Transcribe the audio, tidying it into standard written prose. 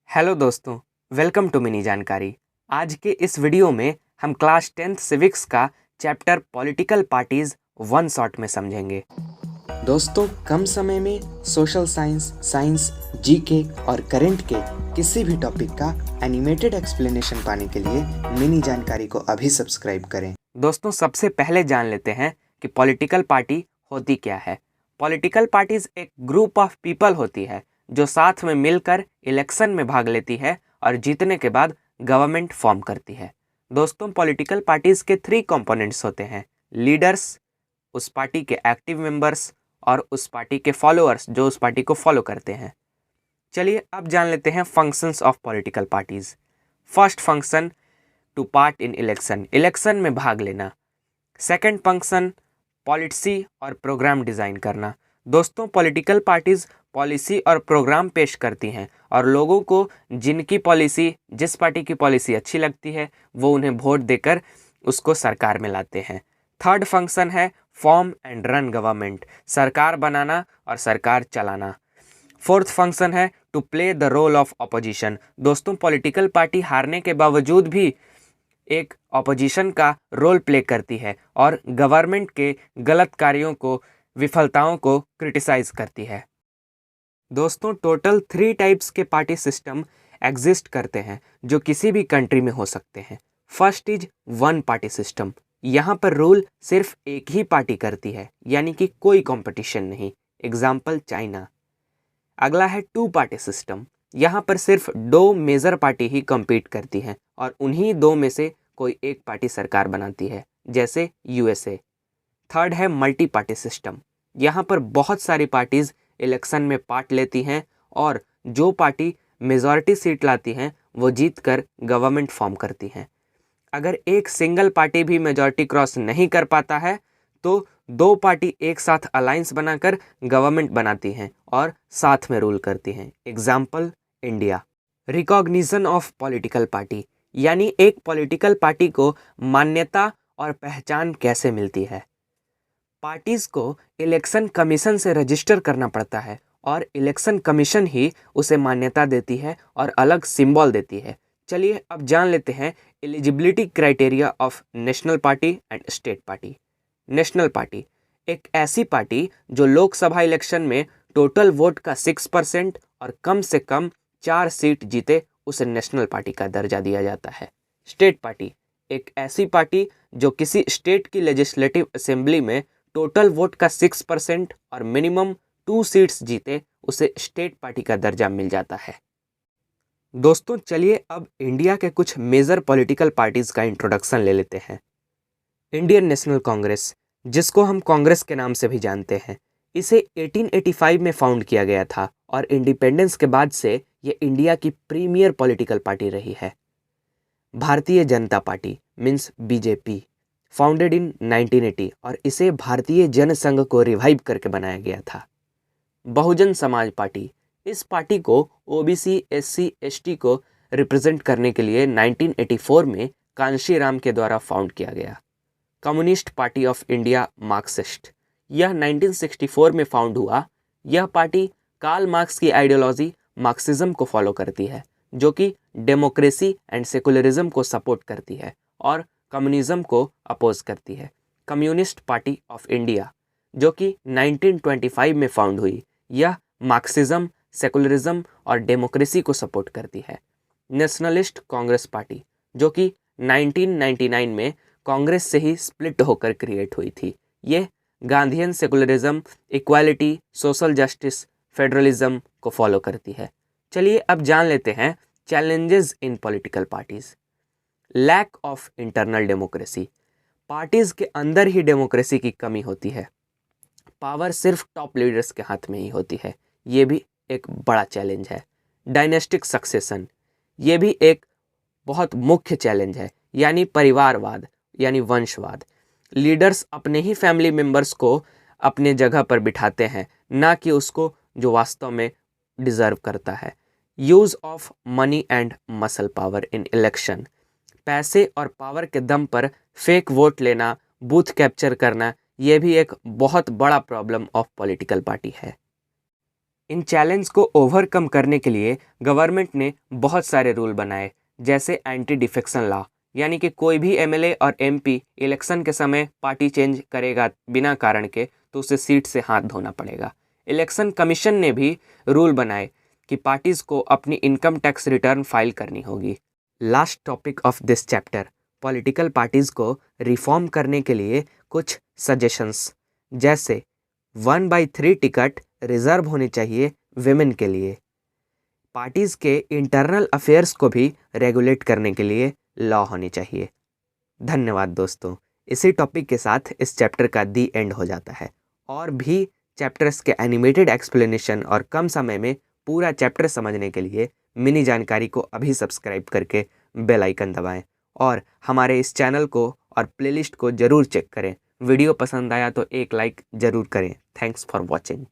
Hello दोस्तों, welcome to mini जानकारी। आज के इस वीडियो में हम क्लास 10th सिविक्स का chapter political parties one shot में समझेंगे। दोस्तों, कम समय में सोशल साइंस, साइंस, जीके और करंट के किसी भी टॉपिक का एनिमेटेड एक्सप्लेनेशन पाने के लिए मिनी जानकारी को अभी सब्सक्राइब करें। दोस्तों, सबसे पहले जान लेते हैं कि पॉलिटिकल पार्टी होती क्या है। पॉलिटिकल पार्टीज एक ग्रुप ऑफ पीपल होती है जो साथ में मिलकर इलेक्शन में भाग लेती है और जीतने के बाद गवर्नमेंट फॉर्म करती है। दोस्तों, पॉलिटिकल पार्टीज के 3 कंपोनेंट्स होते हैं: लीडर्स, उस पार्टी के एक्टिव मेंबर्स और उस पार्टी के फॉलोअर्स जो उस पार्टी को फॉलो करते हैं। चलिए अब जान लेते हैं functions of political parties. First function, to part in election, election में भाग लेना। सेकंड फंक्शन, पॉलिसी और प्रोग्राम डिज़ाइन करना। दोस्तों, पॉलिटिकल पार्टीज पॉलिसी और प्रोग्राम पेश करती हैं और लोगों को जिनकी पॉलिसी, जिस पार्टी की पॉलिसी अच्छी लगती है वो उन्हें वोट देकर उसको सरकार में लाते हैं। थर्ड फंक्शन है फॉर्म एंड रन गवर्नमेंट, सरकार बनाना और सरकार चलाना। फोर्थ फंक्शन है to play the role of opposition. दोस्तों, पॉलिटिकल पार्टी हारने के बावजूद भी एक अपोजिशन का रोल प्ले करती है और गवर्नमेंट के गलत कार्यों को, विफलताओं को क्रिटिसाइज करती है। दोस्तों, टोटल 3 टाइप्स के पार्टी सिस्टम एग्जिस्ट करते हैं जो किसी भी कंट्री में हो सकते हैं। First is one party system, यहाँ पर रूल सिर्फ एक ही पार्टी करती है, यानी कि कोई कंपटीशन नहीं। Example China. अगला है 2 पार्टी सिस्टम, यहाँ पर सिर्फ 2 मेजर पार्टी ही कम्पीट करती हैं और उन्हीं 2 में से कोई एक पार्टी सरकार बनाती है, जैसे यूएसए। थर्ड है मल्टी पार्टी सिस्टम, यहाँ पर बहुत सारी पार्टीज इलेक्शन में पार्ट लेती हैं और जो पार्टी मेजॉरिटी सीट लाती हैं वो जीत कर गवर्नमेंट फॉर्म करती हैं। अगर एक सिंगल पार्टी भी मेजॉरिटी क्रॉस नहीं कर पाता है तो 2 पार्टी एक साथ अलायंस बनाकर गवर्नमेंट बनाती हैं और साथ में रूल करती हैं। Example India. Recognition of political party, यानी एक पॉलिटिकल पार्टी को मान्यता और पहचान कैसे मिलती है। पार्टीज को इलेक्शन कमीशन से रजिस्टर करना पड़ता है और इलेक्शन कमीशन ही उसे मान्यता देती है और अलग सिंबल देती है। चलिए अब जान लेते हैं eligibility criteria of national party and state party. National party एक ऐसी पार्टी जो लोकसभा इलेक्शन में टोटल वोट का 6% और कम से कम 4 सीट जीते, उसे नेशनल पार्टी का दर्जा दिया जाता है। स्टेट पार्टी एक ऐसी पार्टी जो किसी स्टेट की लेजिस्लेटिव असेंबली में टोटल वोट का 6% और मिनिमम 2 सीट्स जीते, उसे स्टेट पार्टी का दर्जा मिल जाता है। दोस्तों, चलिए अब इंडिया के कुछ मेजर पॉलिटिकल पार्टीज का इंट्रोडक्शन ले लेते हैं। इंडियन नेशनल कांग्रेस, जिसको हम कांग्रेस के नाम से भी जानते हैं, इसे 1885 में फाउंड किया गया था और इंडिपेंडेंस के बाद से ये इंडिया की प्रीमियर पॉलिटिकल पार्टी रही है। Bharatiya Janata party means BJP, founded in 1980 और इसे भारतीय जनसंघ को रिवाइव करके बनाया गया था। बहुजन समाज पार्टी, इस पार्टी को ओबीसी, एससी, एसटी को रिप्रेजेंट करने के लिए 1984 में कांशीराम के द्वारा फाउंड किया गया। Communist party of India Marxist, यह 1964 में फाउंड हुआ। यह पार्टी कार्ल मार्क्स की आइडियोलॉजी मार्क्सिज्म को फॉलो करती है, जो कि डेमोक्रेसी एंड सेकुलरिज्म को सपोर्ट करती है और कम्युनिज्म को अपोज करती है। कम्युनिस्ट पार्टी ऑफ इंडिया, जो कि 1925 में फाउंड हुई, यह मार्क्सिज्म, सेकुलरिज्म और डेमोक्रेसी को सपोर्ट करती है। नेशनलिस्ट कांग्रेस पार्टी, जो कि 1999 में कांग्रेस से ही स्प्लिट होकर क्रिएट हुई थी, ये Gandhian secularism, equality, social justice, federalism को फॉलो करती है। चलिए अब जान लेते हैं challenges in political parties. Lack of internal democracy, parties के अंदर ही डेमोक्रेसी की कमी होती है। पावर सिर्फ टॉप लीडर्स के हाथ में ही होती है, ये भी एक बड़ा चैलेंज है। डायनेस्टिक सक्सेशन, ये भी एक बहुत मुख्य चैलेंज है, यानी परिवारवाद, यानी वंशवाद। लीडर्स अपने ही फैमिली मेंबर्स को अपने जगह पर बिठाते हैं, ना कि उसको जो वास्तव में डिजर्व करता है। Use of money and muscle power in election, पैसे और पावर के दम पर फेक वोट लेना, बूथ कैप्चर करना, यह भी एक बहुत बड़ा प्रॉब्लम ऑफ पॉलिटिकल पार्टी है। इन चैलेंज को ओवरकम करने के लिए गवर्नमेंट ने बहुत सारे रूल बनाए, जैसे एंटी डिफेक्शन लॉ, यानी कि कोई भी एमएलए और एमपी इलेक्शन के समय पार्टी चेंज करेगा बिना कारण के तो उसे सीट से हाथ धोना पड़ेगा। इलेक्शन कमीशन ने भी रूल बनाए कि पार्टीज को अपनी इनकम टैक्स रिटर्न फाइल करनी होगी। Last topic of this chapter, political parties को रिफॉर्म करने के लिए कुछ सजेशंस, जैसे 1/3 टिकट रिजर्व होनी चाहिए विमेन के लिए। पार्टीज के इंटरनल अफेयर्स को भी रेगुलेट करने के लिए लॉ होनी चाहिए। धन्यवाद दोस्तों। इसी टॉपिक के साथ इस चैप्टर का दी एंड हो जाता है। और भी चैप्टर्स के एनिमेटेड एक्सप्लेनेशन और कम समय में पूरा चैप्टर समझने के लिए मिनी जानकारी को अभी सब्सक्राइब करके बेल आइकन दबाएं और हमारे इस चैनल को और प्लेलिस्ट को ज़रूर चेक करें। वीडियो पसंद आया तो एक लाइक ज़रूर करें। Thanks for watching.